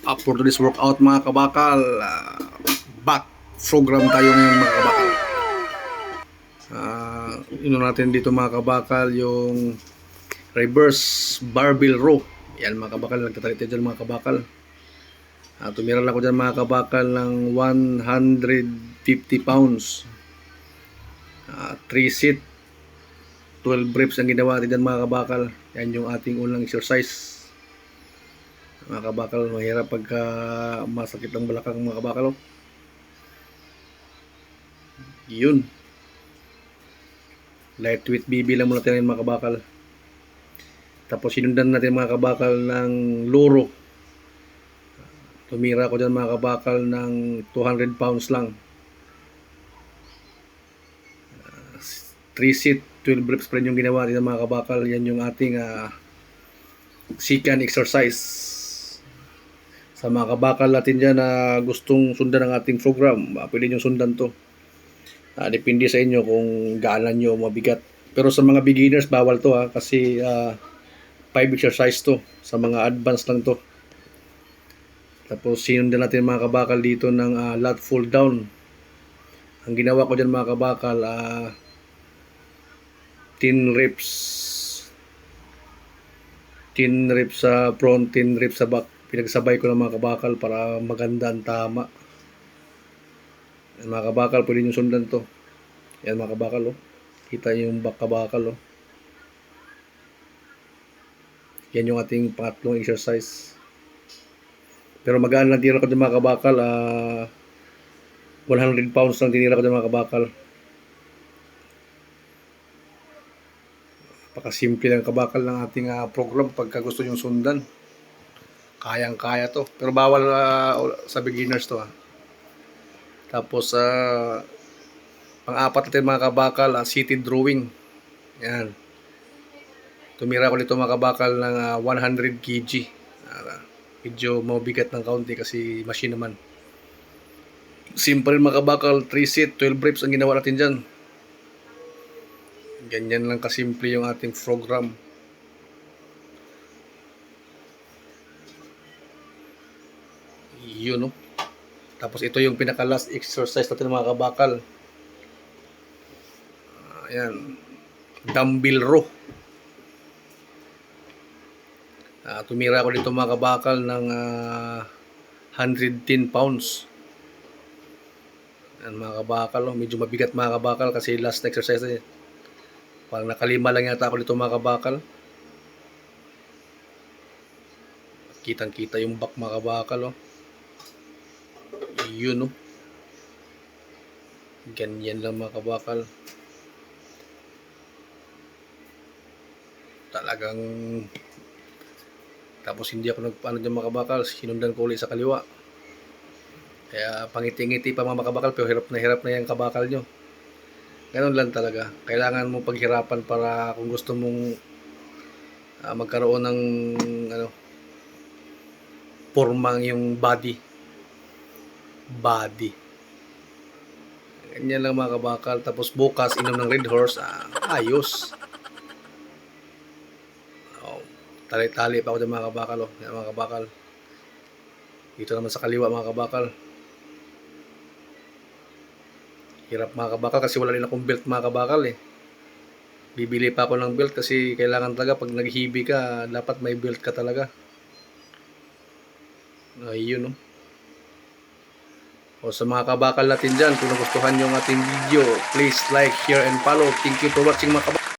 After this workout mga kabakal, back program tayo ngayon mga kabakal. Ino natin dito mga kabakal yung reverse barbell row. Yan mga kabakal, nagtatalit tayo dyan mga kabakal. Tumira lang ako dyan mga kabakal ng 150 pounds. 3 set 12 reps ang ginawa natin dyan mga kabakal. Yan yung ating unang exercise mga kabakal. Mahirap pagka masakit ang balakang mga kabakal. Yun, lightweight BB lang muna natin mga kabakal. Tapos sinundan natin mga kabakal ng luro. Tumira ko dyan mga kabakal ng 200 pounds lang. 3 set 12 reps pa rin yung ginawa natin mga kabakal. Yan yung ating second exercise. Sa mga kabakal natin dyan na gustong sundan ang ating program, pwede nyo sundan to. Depende sa inyo kung gaano nyo mabigat. Pero sa mga beginners, bawal to kasi 5 exercise to. Sa mga advanced lang to. Tapos sinundan natin mga kabakal dito ng lat fold down. Ang ginawa ko dyan mga kabakal, 10 reps. 10 reps sa front, 10 reps sa back. Pinagsabay ko ng mga kabakal para maganda ang tama. Yan mga kabakal, pwede nyo sundan to. Yan mga kabakal, kita yung back kabakal. Yan yung ating pangatlong exercise. Pero magaan lang tira ko dyan mga kabakal. 100 pounds lang tinira ko dyan mga kabakal. Pakasimple lang kabakal ng ating program pagka gusto nyo sundan. Kayang-kaya to. Pero bawal sa beginners to. Tapos pang-apat natin mga kabakal, seated drawing. Yan. Tumira ko nito mga kabakal ng 100 kg. Medyo mabigat ng kaunti kasi machine naman. Simple mga kabakal, 3 set 12 reps ang ginawa natin dyan. Ganyan lang kasimple yung ating program. Yun, no? Tapos ito yung pinaka last exercise natin mga kabakal. Ayan, dumbbell row. Tumira ko dito mga kabakal ng 110 pounds. Ayan mga kabakal, medyo mabigat mga kabakal kasi last exercise parang nakalima lang yata ako dito mga kabakal. Kitang kita yung back mga kabakal. Yun, no? Ganyan lang mga kabakal. Talagang tapos hindi ako nagpaano dyan mga kabakal, sinundan ko ulit sa kaliwa. Kaya pangiti-ngiti pa mga kabakal, pero hirap na yung kabakal nyo. Ganun lang talaga. Kailangan mo paghirapan para kung gusto mong magkaroon ng formang yung body. Ganyan lang mga kabakal. Tapos bukas inom ng Red Horse, ayos. Tali-tali pa ako dyan mga kabakal. Yan mga kabakal. Dito naman sa kaliwa mga kabakal. Hirap mga kabakal kasi wala rin akong belt mga kabakal Bibili pa ako ng belt kasi kailangan talaga pag naghibi ka, dapat may belt ka talaga. Ayun, no? O sa mga kabakal natin dyan, kung nagustuhan nyo ang ating video, please like, share, and follow. Thank you for watching mga kabakal.